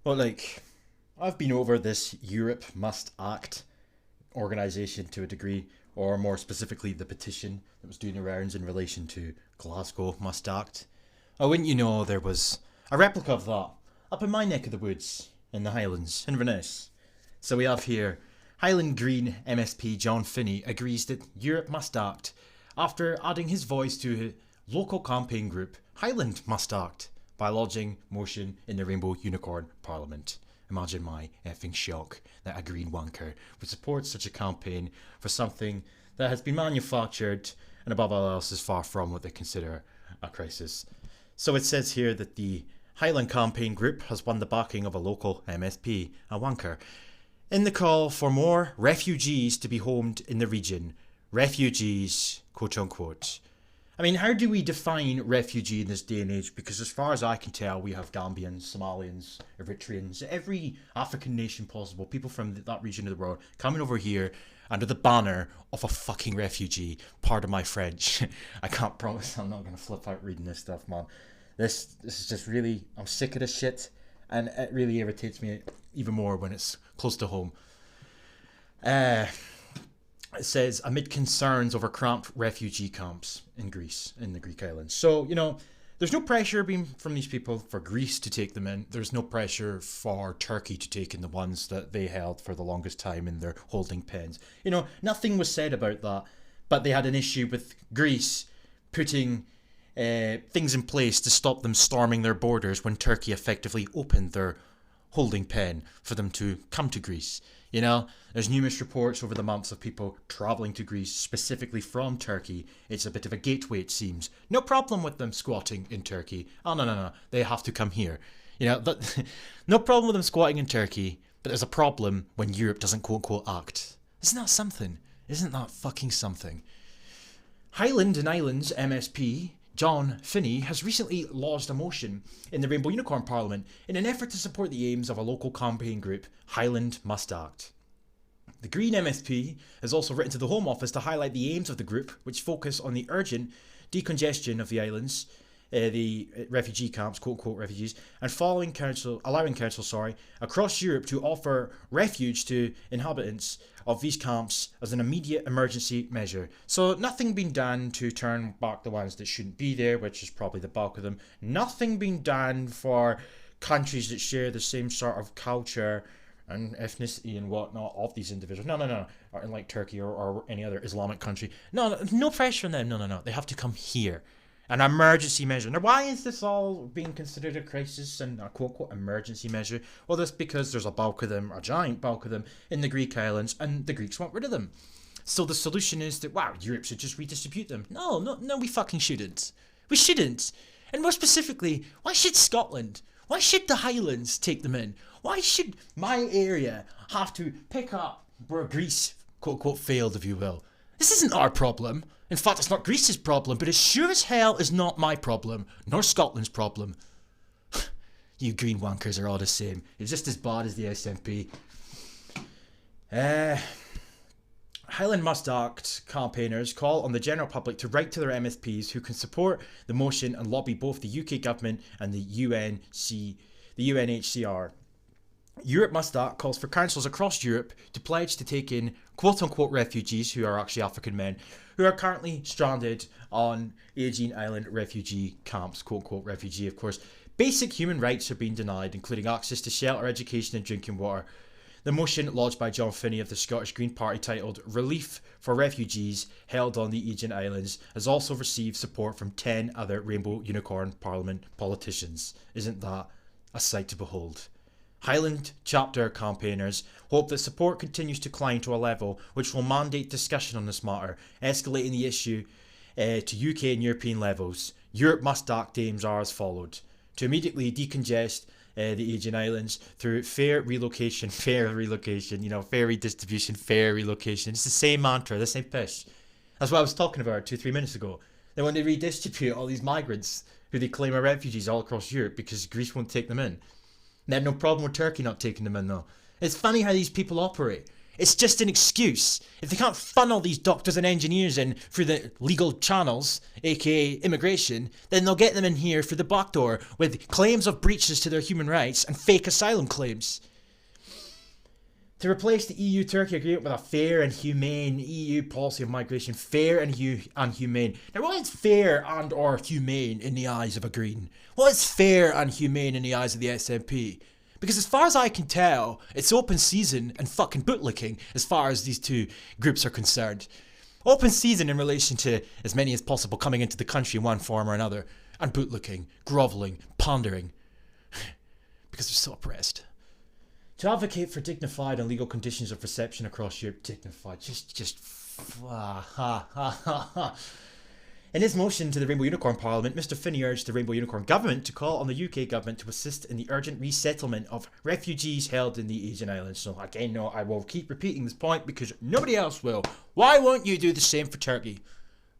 Well, I've been over this Europe Must Act organisation to a degree, or more specifically, the petition that was doing the rounds in relation to Glasgow Must Act. Oh, wouldn't you know, there was a replica of that up in my neck of the woods in the Highlands, Inverness. So we have here Highland Green MSP John Finney agrees that Europe must act after adding his voice to a local campaign group Highland Must Act by lodging motion in the Rainbow Unicorn Parliament. Imagine my effing shock that a green wanker would support such a campaign for something that has been manufactured and above all else is far from what they consider a crisis. So it says here that the Highland Campaign Group has won the backing of a local MSP, a wanker, in the call for more refugees to be homed in the region. Refugees, quote unquote. I mean, how do we define refugee in this day and age? Because as far as I can tell, we have Gambians, Somalians, Eritreans, every African nation possible, people from that region of the world coming over here under the banner of a fucking refugee. Pardon my French. I can't promise I'm not going to flip out reading this stuff, man. This is just really, I'm sick of this shit, and it really irritates me even more when it's close to home. It says, amid concerns over cramped refugee camps in Greece, in the Greek islands. So, there's no pressure being from these people for Greece to take them in. There's no pressure for Turkey to take in the ones that they held for the longest time in their holding pens. Nothing was said about that, but they had an issue with Greece putting things in place to stop them storming their borders when Turkey effectively opened their holding pen for them to come to Greece. There's numerous reports over the months of people travelling to Greece, specifically from Turkey. It's a bit of a gateway, it seems. No problem with them squatting in Turkey. Oh, no. They have to come here. No problem with them squatting in Turkey, but there's a problem when Europe doesn't quote-unquote act. Isn't that something? Isn't that fucking something? Highland and Islands MSP John Finney has recently lodged a motion in the Rainbow Unicorn Parliament in an effort to support the aims of a local campaign group, Highland Must Act. The Green MSP has also written to the Home Office to highlight the aims of the group, which focus on the urgent decongestion of the islands, the refugee camps, quote-unquote refugees, and allowing council across Europe to offer refuge to inhabitants of these camps as an immediate emergency measure. So nothing being done to turn back the ones that shouldn't be there, which is probably the bulk of them. Nothing being done for countries that share the same sort of culture and ethnicity and whatnot of these individuals. No. Or in like Turkey or any other Islamic country. No pressure on them. No. They have to come here. An emergency measure. Now, why is this all being considered a crisis and a quote-unquote emergency measure? Well, that's because there's a bulk of them, a giant bulk of them, in the Greek islands, and the Greeks want rid of them. So the solution is that, Europe should just redistribute them. No, we fucking shouldn't. We shouldn't. And more specifically, why should Scotland? Why should the Highlands take them in? Why should my area have to pick up where Greece, quote-unquote, failed, if you will? This isn't our problem. In fact, it's not Greece's problem, but it sure as hell is not my problem, nor Scotland's problem. You green wankers are all the same. You're just as bad as the SNP. Highland Must Act campaigners call on the general public to write to their MSPs who can support the motion and lobby both the UK government and the UNHCR. Europe Must Act calls for councils across Europe to pledge to take in quote-unquote refugees, who are actually African men, who are currently stranded on Aegean Island refugee camps, quote-unquote refugee, of course. Basic human rights are being denied, including access to shelter, education and drinking water. The motion, lodged by John Finney of the Scottish Green Party, titled Relief for Refugees Held on the Aegean Islands, has also received support from 10 other Rainbow Unicorn Parliament politicians. Isn't that a sight to behold? Highland chapter campaigners hope that support continues to climb to a level which will mandate discussion on this matter, escalating the issue to UK and European levels. Europe Must Act aims are as followed: to immediately decongest the Aegean Islands through fair redistribution, fair relocation. It's the same mantra, the same pish. That's what I was talking about 2-3 minutes ago. They want to redistribute all these migrants who they claim are refugees all across Europe because Greece won't take them in. They had no problem with Turkey not taking them in, though. It's funny how these people operate. It's just an excuse. If they can't funnel these doctors and engineers in through the legal channels, aka immigration, then they'll get them in here through the back door with claims of breaches to their human rights and fake asylum claims. To replace the EU-Turkey agreement with a fair and humane EU policy of migration, fair and humane. Now, what is fair and or humane in the eyes of a Green? What is fair and humane in the eyes of the SNP? Because as far as I can tell, it's open season and fucking bootlicking as far as these two groups are concerned. Open season in relation to as many as possible coming into the country in one form or another, and bootlicking, grovelling, pondering. Because they're so oppressed. To advocate for dignified and legal conditions of reception across Europe. Dignified, In his motion to the Rainbow Unicorn Parliament, Mr Finney urged the Rainbow Unicorn government to call on the UK government to assist in the urgent resettlement of refugees held in the Asian islands. So again, no, I will keep repeating this point because nobody else will. Why won't you do the same for Turkey?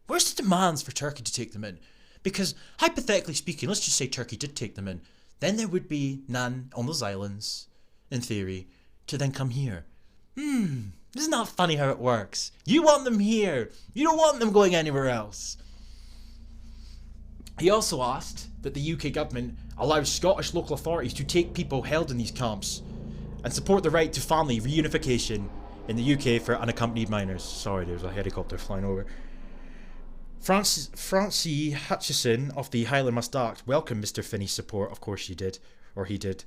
Where's the demands for Turkey to take them in? Because, hypothetically speaking, let's just say Turkey did take them in. Then there would be none on those islands, in theory, to then come here. Isn't that funny how it works? You want them here. You don't want them going anywhere else. He also asked that the UK government allow Scottish local authorities to take people held in these camps and support the right to family reunification in the UK for unaccompanied minors. Sorry, there's a helicopter flying over. Francie Hutchison of the Highland Must Act welcomed Mr Finney's support. Of course she did, or he did.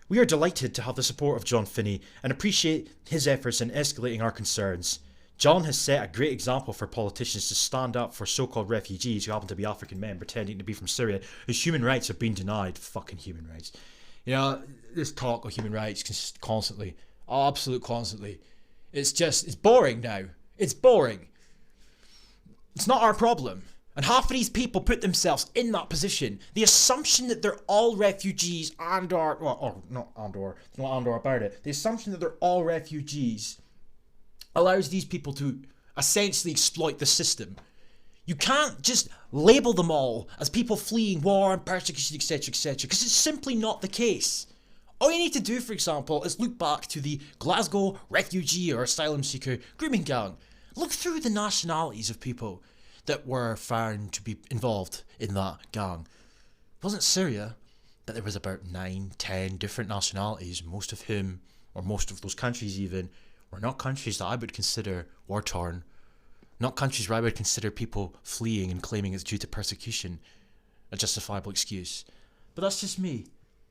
We are delighted to have the support of John Finney and appreciate his efforts in escalating our concerns. John has set a great example for politicians to stand up for so-called refugees who happen to be African men pretending to be from Syria, whose human rights have been denied. Fucking human rights. You know, this talk of human rights constantly. Absolute constantly. It's boring now. It's boring. It's not our problem. And half of these people put themselves in that position. The assumption that they're all refugees The assumption that they're all refugees allows these people to essentially exploit the system. You can't just label them all as people fleeing war and persecution, etc., etc., because it's simply not the case. All you need to do, for example, is look back to the Glasgow refugee or asylum seeker grooming gang. Look through the nationalities of people that were found to be involved in that gang. It wasn't Syria, but there was about 9-10 different nationalities, most of whom, or most of those countries even, were not countries that I would consider war-torn, not countries where I would consider people fleeing and claiming it's due to persecution a justifiable excuse. But that's just me.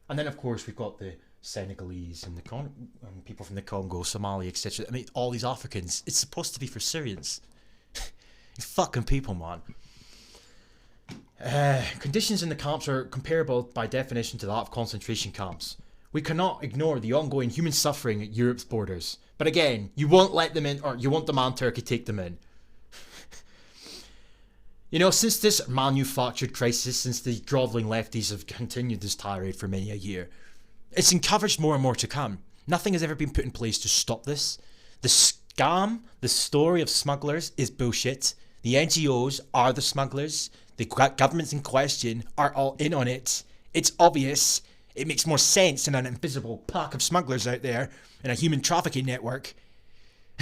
And then, of course, we've got the Senegalese and and people from the Congo, Somalia, etc. I mean, all these Africans. It's supposed to be for Syrians. You fucking people, man. Conditions in the camps are comparable by definition to that of concentration camps. We cannot ignore the ongoing human suffering at Europe's borders. But again, you won't let them in, or you won't demand Turkey take them in. You know, since this manufactured crisis, since the grovelling lefties have continued this tirade for many a year, it's encouraged more and more to come. Nothing has ever been put in place to stop this. The scam, the story of smugglers is bullshit. The NGOs are the smugglers. The governments in question are all in on it. It's obvious. It makes more sense than an invisible pack of smugglers out there in a human trafficking network.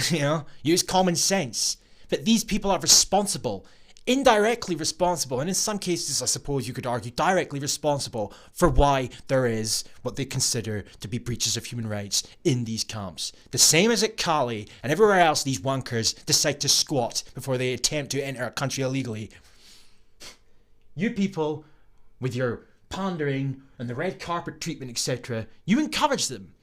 You know, use common sense. But these people are responsible, indirectly responsible, and in some cases, I suppose you could argue, directly responsible for why there is what they consider to be breaches of human rights in these camps. The same as at Cali and everywhere else these wankers decide to squat before they attempt to enter a country illegally. You people, with your pandering and the red carpet treatment, etc., you encourage them.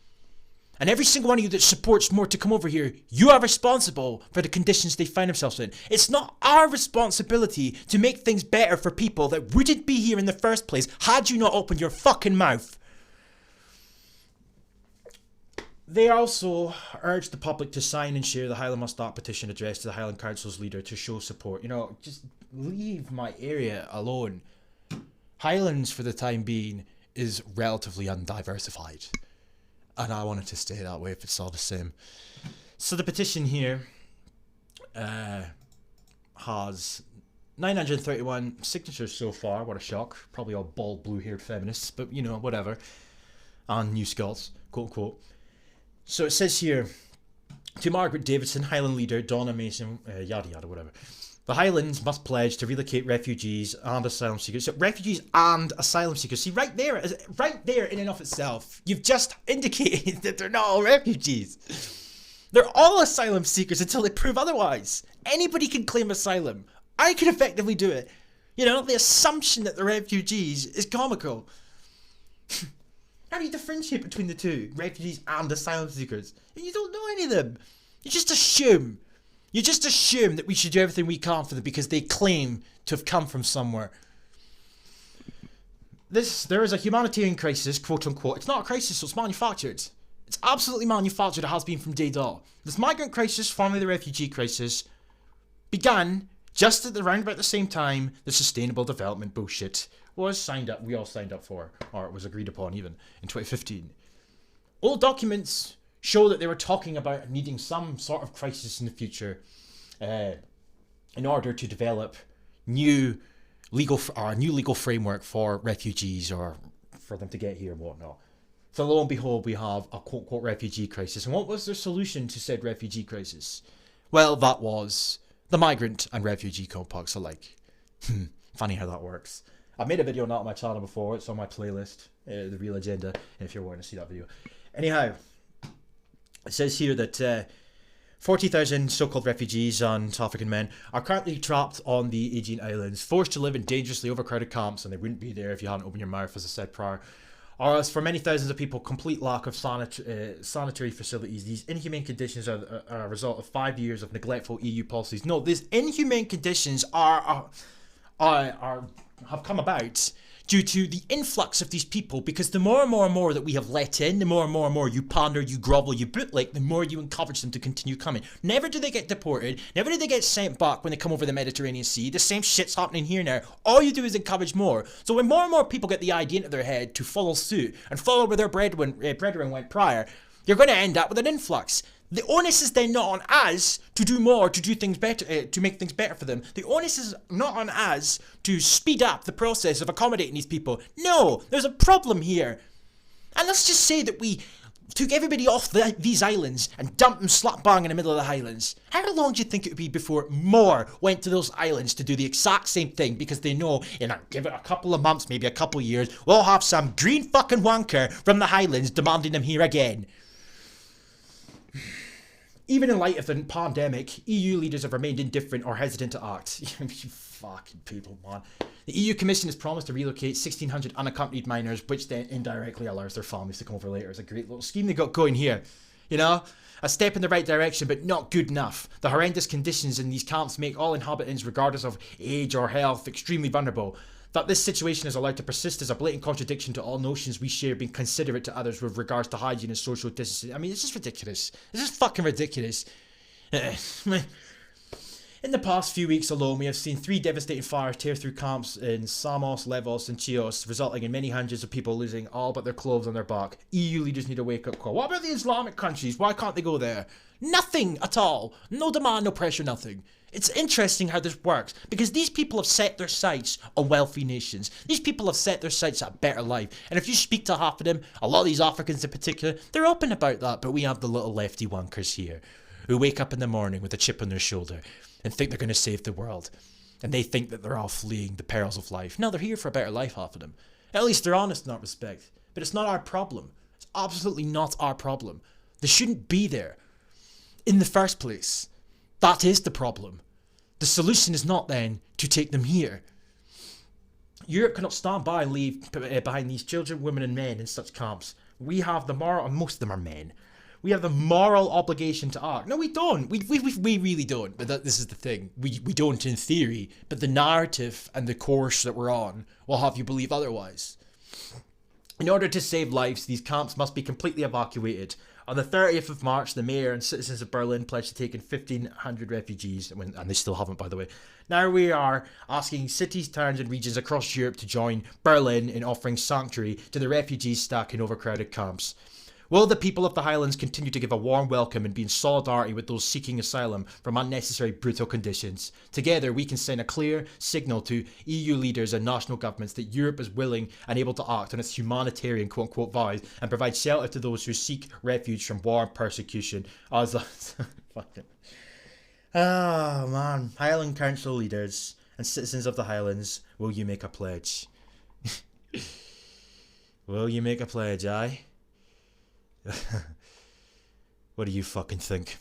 And every single one of you that supports more to come over here, you are responsible for the conditions they find themselves in. It's not our responsibility to make things better for people that wouldn't be here in the first place had you not opened your fucking mouth. They also urged the public to sign and share the Highland Must Act petition addressed to the Highland Council's leader to show support. You know, just leave my area alone. Highlands, for the time being, is relatively undiversified. And I want it to stay that way if it's all the same. So the petition here has 931 signatures so far. What a shock. Probably all bald blue-haired feminists, but you know, whatever. And New Scots, quote unquote. So it says here, To Margaret Davidson, Highland leader, Donna Mason, yada yada, whatever. The Highlands must pledge to relocate refugees and asylum seekers. So refugees and asylum seekers. See, right there in and of itself, you've just indicated that they're not all refugees. They're all asylum seekers until they prove otherwise. Anybody can claim asylum. I could effectively do it. You know, the assumption that they're refugees is comical. How do you differentiate between the two? Refugees and asylum seekers. You don't know any of them. You just assume. You just assume that we should do everything we can for them because they claim to have come from somewhere. There is a humanitarian crisis, quote unquote. It's not a crisis, so it's manufactured. It's absolutely manufactured. It has been from day dot. This migrant crisis, formerly the refugee crisis, began just at around about the same time the sustainable development bullshit was signed up. We all signed up for, or it was agreed upon even in 2015. Old documents show that they were talking about needing some sort of crisis in the future in order to develop new legal framework for refugees or for them to get here and whatnot. So lo and behold, we have a quote-unquote refugee crisis. And what was their solution to said refugee crisis? Well, that was the migrant and refugee compacts alike. Funny how that works. I've made a video on that on my channel before. It's on my playlist, The Real Agenda, if you're wanting to see that video. Anyhow, it says here that 40,000 so-called refugees and African men are currently trapped on the Aegean Islands, forced to live in dangerously overcrowded camps, and they wouldn't be there if you hadn't opened your mouth, as I said prior. Or as for many thousands of people, complete lack of sanitary facilities. These inhumane conditions are a result of 5 years of neglectful EU policies. No, these inhumane conditions have come about due to the influx of these people, because the more and more that we have let in, the more and more you pander, you grovel, you bootlick, the more you encourage them to continue coming. Never do they get deported, never do they get sent back when they come over the Mediterranean Sea. The same shit's happening here now. All you do is encourage more. So when more and more people get the idea into their head to follow suit and follow where their brethren went prior, you're going to end up with an influx. The onus is then not on us to do more, to do things better, to make things better for them. The onus is not on us to speed up the process of accommodating these people. No, there's a problem here. And let's just say that we took everybody off these islands and dumped them slap bang in the middle of the Highlands. How long do you think it would be before more went to those islands to do the exact same thing? Because they know, give it a couple of months, maybe a couple of years, we'll have some green fucking wanker from the Highlands demanding them here again. Even in light of the pandemic, EU leaders have remained indifferent or hesitant to act. You fucking people, man. The EU Commission has promised to relocate 1,600 unaccompanied minors, which then indirectly allows their families to come over later. It's a great little scheme they got going here. You know? A step in the right direction, but not good enough. The horrendous conditions in these camps make all inhabitants, regardless of age or health, extremely vulnerable. That this situation is allowed to persist is a blatant contradiction to all notions we share, being considerate to others with regards to hygiene and social distancing. I mean, it's just ridiculous. It's just fucking ridiculous. In the past few weeks alone, we have seen 3 devastating fires tear through camps in Samos, Levos and Chios, resulting in many hundreds of people losing all but their clothes on their back. EU leaders need a wake-up call. What about the Islamic countries? Why can't they go there? Nothing at all. No demand, no pressure, nothing. It's interesting how this works, because these people have set their sights on wealthy nations. These people have set their sights on a better life. And if you speak to half of them, a lot of these Africans in particular, they're open about that. But we have the little lefty wankers here who wake up in the morning with a chip on their shoulder and think they're going to save the world. And they think that they're all fleeing the perils of life. No, they're here for a better life, half of them. At least they're honest in that respect. But it's not our problem. It's absolutely not our problem. They shouldn't be there in the first place. That is the problem. The solution is not then to take them here. Europe cannot stand by and leave behind these children, women and men in such camps. We have the moral, and most of them are men, we have the moral obligation to act. No, we don't. We really don't. But this is the thing. We don't in theory. But the narrative and the course that we're on will have you believe otherwise. In order to save lives, these camps must be completely evacuated. On the 30th of March, the mayor and citizens of Berlin pledged to take in 1,500 refugees, and they still haven't, by the way. Now we are asking cities, towns and regions across Europe to join Berlin in offering sanctuary to the refugees stuck in overcrowded camps. Will the people of the Highlands continue to give a warm welcome and be in solidarity with those seeking asylum from unnecessary brutal conditions? Together, we can send a clear signal to EU leaders and national governments that Europe is willing and able to act on its humanitarian quote-unquote vows and provide shelter to those who seek refuge from war and persecution. Fucking... Oh man, Highland Council leaders and citizens of the Highlands, will you make a pledge? Will you make a pledge, aye? What do you fucking think?